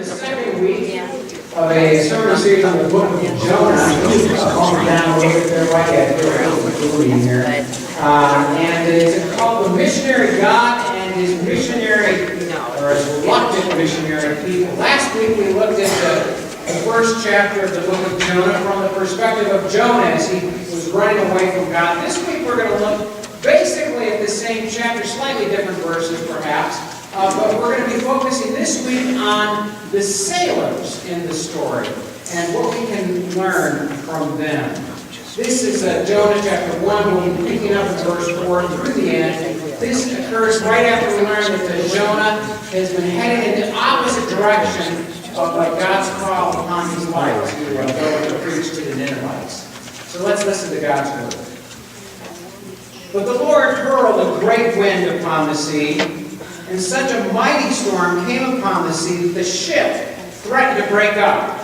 the second week of a sermon series on the book of Jonah. Calm down a little bit there, right at here. And it's called The Missionary God and His Missionary, or His Reluctant Missionary People. Last week we looked at the first chapter of the book of Jonah from the perspective of Jonah as he was running away from God. This week we're going to look basically at the same chapter, slightly different verses perhaps, but we're going to be focusing this week on the sailors in the story and what we can learn from them. This is Jonah chapter 1. We'll be picking up in verse 4 through the end. This occurs right after we learn that Jonah has been heading in the opposite direction of God's call upon his life to go to preach to the Ninevites. So let's listen to God's word. But the Lord hurled a great wind upon the sea, and such a mighty storm came upon the sea that the ship threatened to break up.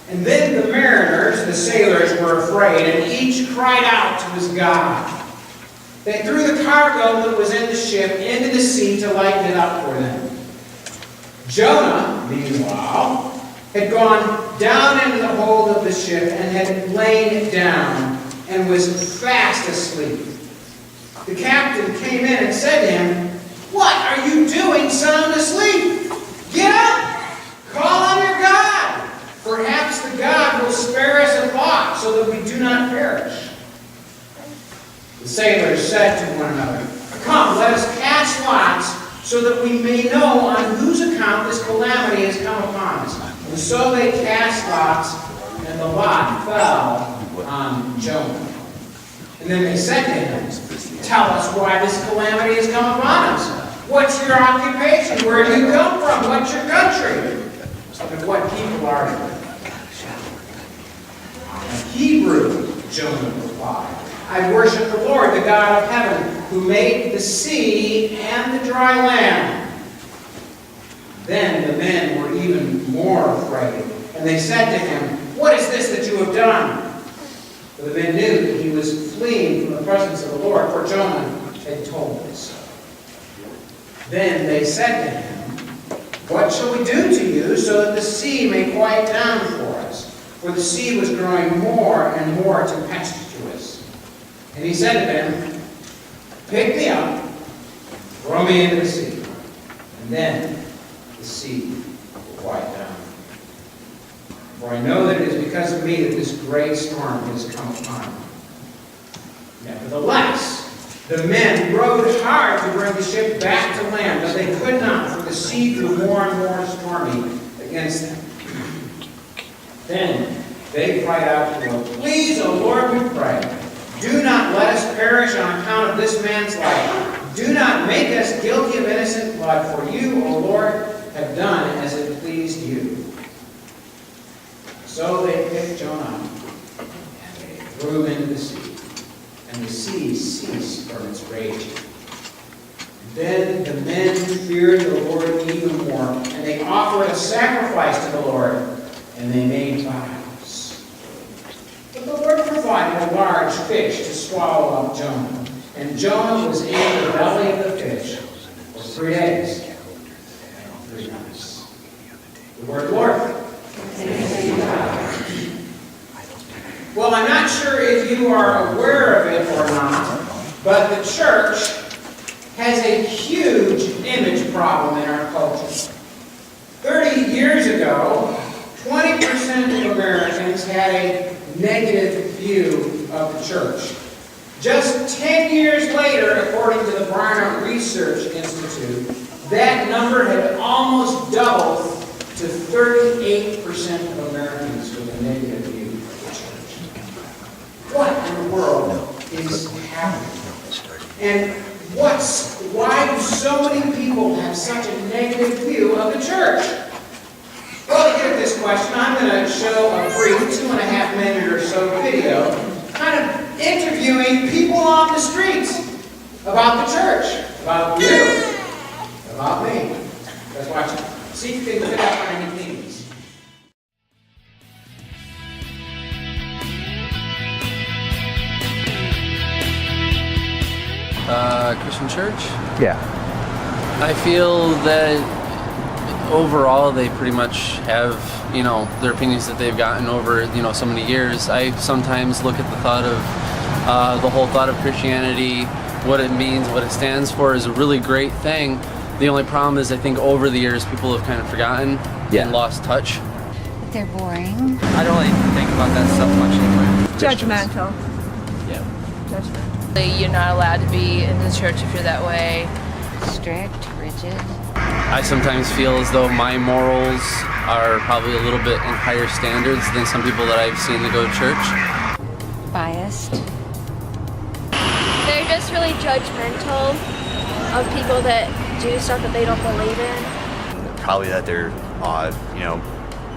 And then the mariners, the sailors, were afraid, and each cried out to his God. They threw the cargo that was in the ship into the sea to lighten it up for them. Jonah, meanwhile, had gone down into the hold of the ship and had lain down and was fast asleep. The captain came in and said to him, "What are you doing sound asleep? Get up! Call on your God! Perhaps the God will spare us a thought so that we do not perish." The sailors said to one another, "Come, let us cast lots so that we may know on whose account this calamity has come upon us." And so they cast lots, and the lot fell on Jonah. And then they said to him, "Tell us why this calamity has come upon us. What's your occupation? Where do you come from? What's your country? And what people are you?" "Hebrew," Jonah replied. "I worship the Lord, the God of heaven, who made the sea and the dry land." Then the men were even more afraid, and they said to him, "What is this that you have done?" For the men knew that he was fleeing from the presence of the Lord, for Jonah had told them so. Then they said to him, "What shall we do to you so that the sea may quiet down for us?" For the sea was growing more and more tempestuous. And he said to them, "Pick me up, throw me into the sea, and then the sea will quiet down. For I know that it is because of me that this great storm has come upon me." Nevertheless, the men rowed hard to bring the ship back to land, but they could not, for the sea grew more and more stormy against them. Then they cried out to the Lord, "Please, O Lord, we pray, do not let us perish on account of this man's life. Do not make us guilty of innocent blood, for you, O Lord, have done as it pleased you." So they picked Jonah up, and they threw him into the sea, and the sea ceased from its raging. Then the men feared the Lord even more, and they offered a sacrifice to the Lord, and they made vows. But the Lord provided a large fish to swallow up Jonah, and Jonah was in the belly of the fish for 3 days and 3 nights. The word of the Lord. Well, I'm not sure if you are aware of it or not, but the church has a huge image problem in our culture. 30 years ago, 20% of Americans had a negative view of the church. Just 10 years later, according to the Barna Research Institute, that number had almost doubled to 38% of Americans with a negative view of the church. What in the world is happening? And why do so many people have such a negative view of the church? Well, to get at this question, I'm going to show a brief 2.5-minute or so video, kind of interviewing people on the streets about the church, about you, about me. Let's watch it. See if you can pick up on any themes. Christian church? Yeah. I feel that overall, they pretty much have, you know, their opinions that they've gotten over, you know, so many years. I sometimes look at the thought of the whole thought of Christianity, what it means, what it stands for, is a really great thing. The only problem is I think over the years people have kind of forgotten and lost touch. They're boring. I don't really think about that stuff much anymore. Judgmental. Yeah. Judgmental. You're not allowed to be in the church if you're that way. Strict, rigid. I sometimes feel as though my morals are probably a little bit in higher standards than some people that I've seen that go to church. Biased. They're just really judgmental of people that do stuff that they don't believe in. Probably that they're, you know,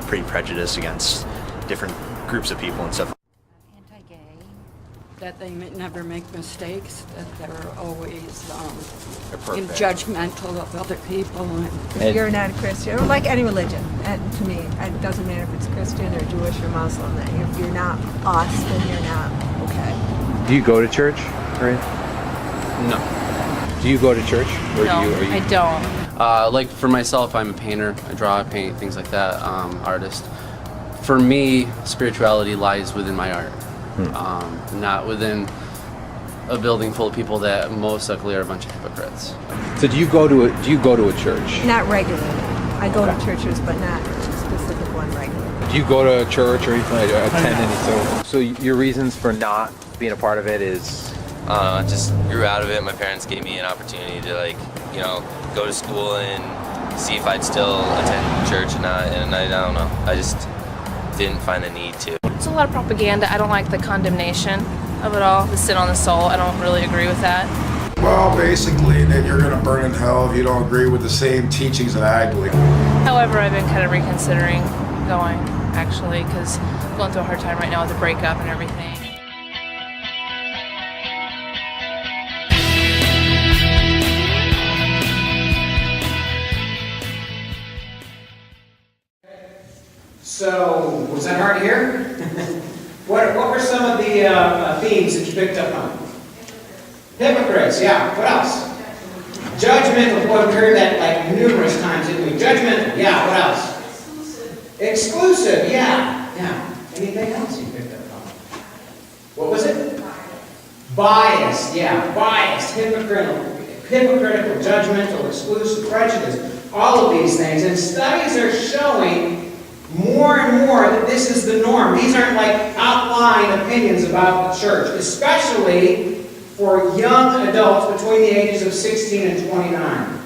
pretty prejudiced against different groups of people and stuff. Anti-gay. That they never make mistakes, that they're always perfect. judgmental of other people. If you're not a Christian, or like any religion, and to me, it doesn't matter if it's Christian or Jewish or Muslim, that if you're not us, then you're not okay. Do you go to church, right? No. Do you go to church? Or No, are you... I don't. Like for myself, I'm a painter. I draw, I paint, things like that, artist. For me, spirituality lies within my art, not within a building full of people that most likely are a bunch of hypocrites. So do you go to a church? Not regularly. I go to churches, but not a specific one regularly. Do you go to church or anything like that, attend any? So your reasons for not being a part of it is? I just grew out of it. My parents gave me an opportunity to, like, you know, go to school and see if I'd still attend church or not, and I don't know. I just didn't find the need to. It's a lot of propaganda. I don't like the condemnation of it all, the sin on the soul. I don't really agree with that. Well, basically, that you're going to burn in hell if you don't agree with the same teachings that I believe. However, I've been kind of reconsidering going, actually, because I'm going through a hard time right now with the breakup and everything. So, was that hard to hear? What were some of the themes that you picked up on? Hypocrites, yeah. What else? Judgmental. Boy, we heard that like numerous times, didn't we? Judgmental, yeah. What else? Exclusive, yeah. Yeah. Anything else you picked up on? What was it? Biased, yeah. Biased, hypocritical, judgmental, exclusive, prejudice. All of these things. And studies are showing more and more that this is the norm. These aren't like outlying opinions about the church, especially for young adults between the ages of 16 and 29.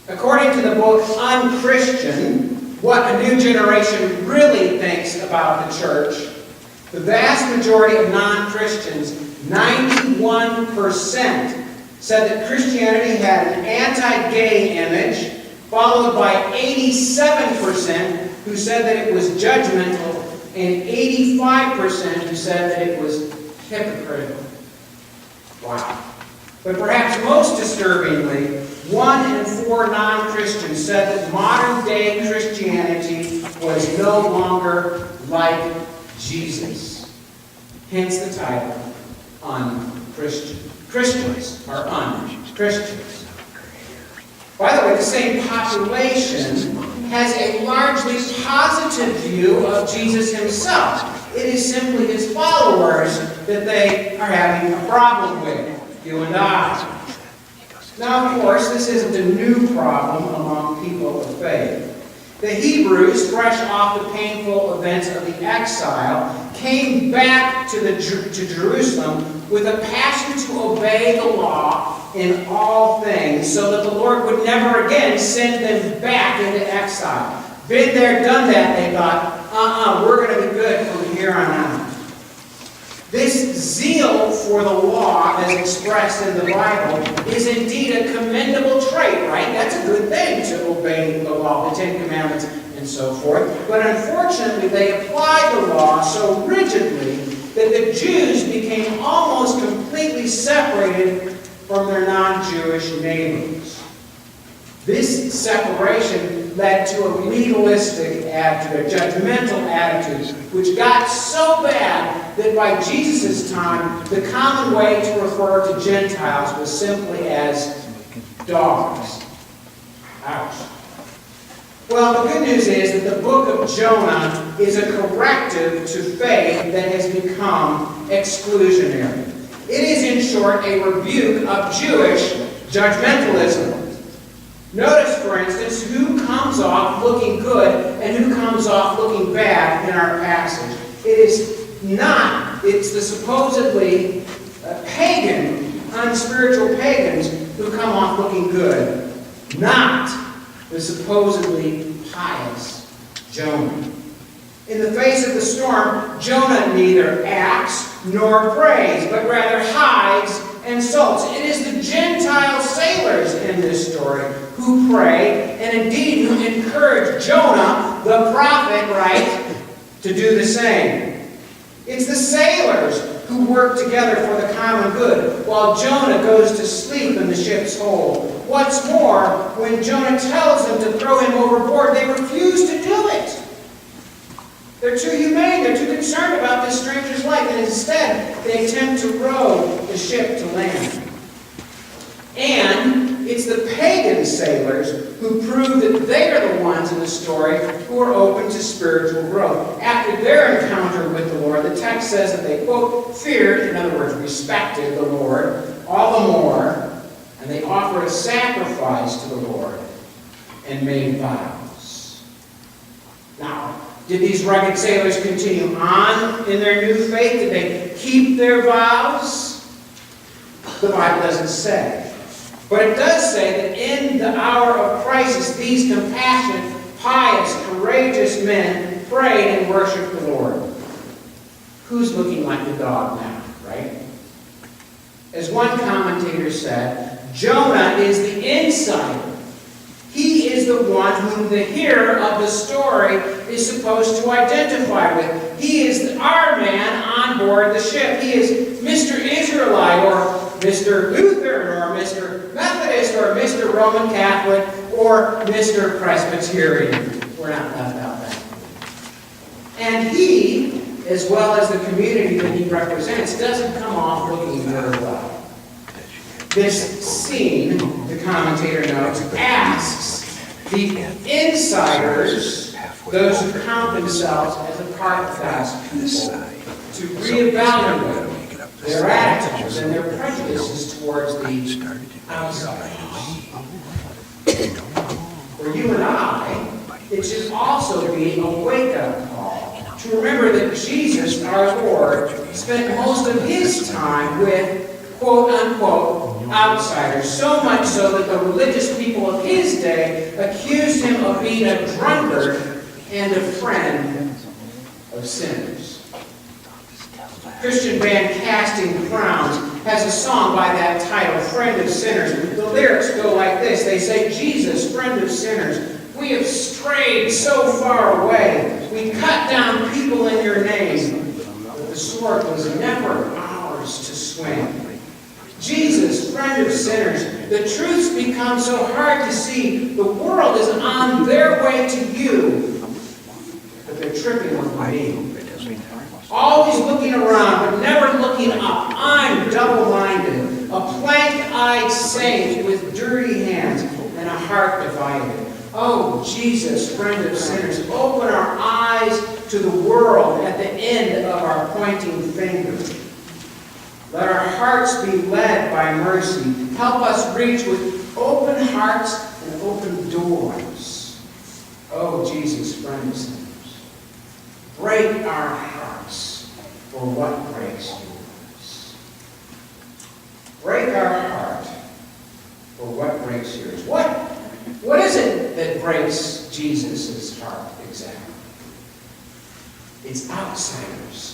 According to the book Unchristian, what a new generation really thinks about the church, the vast majority of non-Christians, 91%, said that Christianity had an anti-gay image, followed by 87% who said that it was judgmental, and 85% who said that it was hypocritical. Wow. But perhaps most disturbingly, 1 in 4 non-Christians said that modern-day Christianity was no longer like Jesus. Hence the title, Unchristian. Christians are un-Christians. By the way, the same population has a largely positive view of Jesus himself. It is simply his followers that they are having a problem with, you and I. Now, of course, this isn't a new problem among people of faith. The Hebrews, fresh off the painful events of the exile, came back to Jerusalem with a passion to obey the law in all things, so that the Lord would never again send them back into exile. Been there, done that, they thought, we're going to be good from here on out. This zeal for the law, as expressed in the Bible, is indeed a commendable trait, right? That's a good thing, to obey the law, the Ten Commandments, and so forth. But unfortunately, they applied the law so rigidly that the Jews became almost completely separated from their non-Jewish neighbors. This separation led to a legalistic attitude, a judgmental attitude, which got so bad that by Jesus' time, the common way to refer to Gentiles was simply as dogs. Ouch. Well, the good news is that the book of Jonah is a corrective to faith that has become exclusionary. It is, in short, a rebuke of Jewish judgmentalism. Notice, for instance, who comes off looking good and who comes off looking bad in our passage. It's the supposedly pagan, unspiritual pagans who come off looking good, not the supposedly pious Jonah. In the face of the storm, Jonah neither acts nor prays, but rather hides and sulks. It is the Gentile sailors in this story who pray, and indeed who encourage Jonah, the prophet, right, to do the same. It's the sailors who work together for the common good, while Jonah goes to sleep in the ship's hold. What's more, when Jonah tells them to throw him overboard, they refuse to do it. They're too humane, they're too concerned about this stranger's life, and instead they attempt to row the ship to land. And it's the pagan sailors who prove that they are the ones in the story who are open to spiritual growth. After their encounter with the Lord, the text says that they, quote, feared, in other words, respected the Lord all the more, and they offered a sacrifice to the Lord and made vows. Now, did these rugged sailors continue on in their new faith? Did they keep their vows? The Bible doesn't say. But it does say that in the hour of crisis, these compassionate, pious, courageous men prayed and worshiped the Lord. Who's looking like the dog now, right? As one commentator said, Jonah is the insider. He is the one whom the hearer of the story is supposed to identify with. He is our man on board the ship. He is Mr. Israelite, or Mr. Lutheran, or Mr. Methodist, or Mr. Roman Catholic, or Mr. Presbyterian. We're not left out that. And he, as well as the community that he represents, doesn't come off looking very well. This scene, the commentator notes, asks the insiders, those who count themselves as a part of God's people, to reevaluate their attitudes and their prejudices towards the outsiders. For you and I, it should also be a wake-up call to remember that Jesus, our Lord, spent most of his time with quote-unquote outsiders, so much so that the religious people of his day accused him of being a drunkard and a friend of sinners. Christian band Casting Crowns has a song by that title, Friend of Sinners. The lyrics go like this. They say, Jesus, friend of sinners, we have strayed so far away. We cut down people in your name, but the sword was never ours to swing. Jesus, friend of sinners, the truth's become so hard to see. The world is on their way to you, but they're tripping over me. Always looking around, but never looking up. I'm double-minded, a plank-eyed saint with dirty hands and a heart divided. Oh, Jesus, friend of sinners, open our eyes to the world at the end of our pointing finger. Let our hearts be led by mercy. Help us reach with open hearts and open doors. Oh, Jesus, friend of sinners, break our hearts for what breaks yours. Break our heart for what breaks yours. What is it that breaks Jesus' heart exactly? It's outsiders.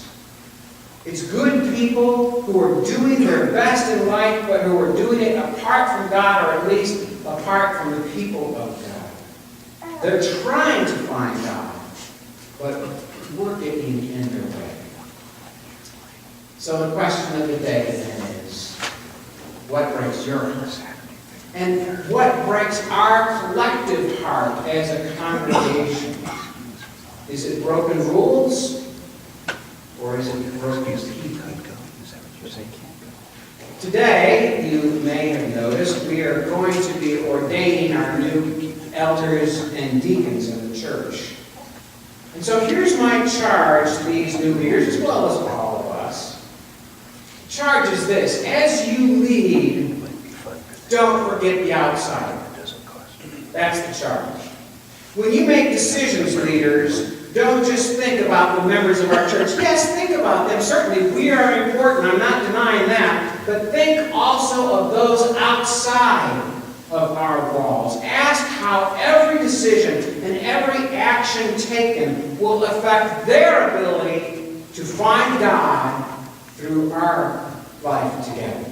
It's good people who are doing their best in life, but who are doing it apart from God, or at least apart from the people of God. They're trying to find God, but we're getting in their way. So the question of the day then is, what breaks your heart? And what breaks our collective heart as a congregation? Is it broken rules? Or is it broken people? Today, you may have noticed, we are going to be ordaining our new elders and deacons in the church. And so here's my charge to these new leaders, as well as all of us. The charge is this: as you lead, don't forget the outsider. That's the charge. When you make decisions, leaders, don't just think about the members of our church. Yes, think about them. Certainly, we are important. I'm not denying that. But think also of those outside of our walls. Ask how every decision and every action taken will affect their ability to find God through our life together.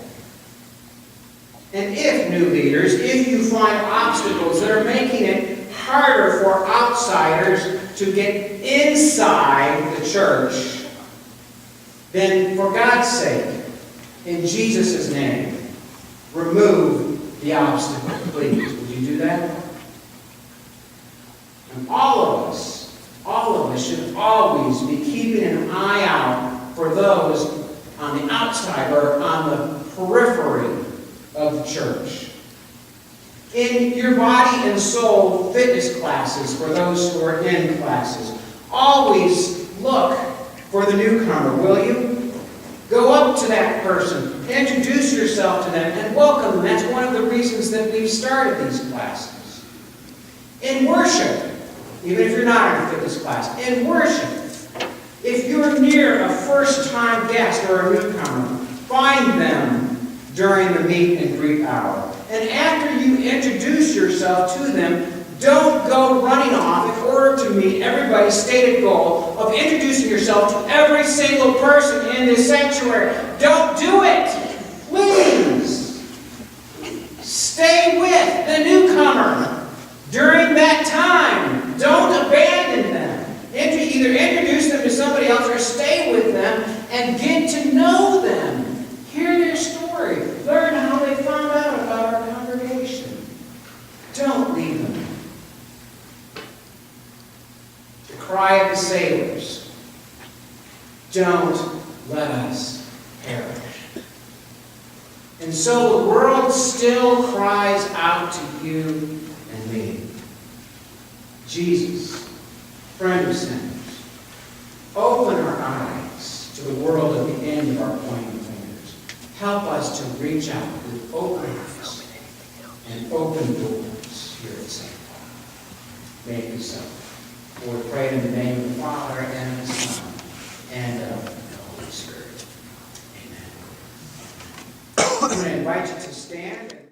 And if, new leaders, if you find obstacles that are making it harder for outsiders to get inside the church, then for God's sake, in Jesus' name, remove the obstacle, please. Would you do that? And all of us should always be keeping an eye out for those on the outside or on the periphery of the church. In your body and soul fitness classes, for those who are in classes, always look for the newcomer, will you? Go up to that person, introduce yourself to them, and welcome them. That's one of the reasons that we've started these classes. In worship, even if you're not in a fitness class, in worship, if you're near a first-time guest or a newcomer, find them during the meet and greet hour. And after you introduce yourself to them, don't go running off in order to meet everybody's stated goal of introducing yourself to every single person in this sanctuary. Don't do it! Please! Stay with the newcomer during that time. Don't abandon them. Either introduce them to somebody else or stay with them and get to know them. Hear their story. Learn how they found out about our congregation. Don't leave them. The cry of the sailors. Don't let us perish. And so the world still cries out to you and me. Jesus, friend of sinners, open our eyes to the world at the end of our pointing fingers. Help us to reach out with open eyes and open doors here at St. Paul. May it be so. For we pray in the name of the Father, and of the Son, and of the Holy Spirit. Amen. I'm going to invite you to stand.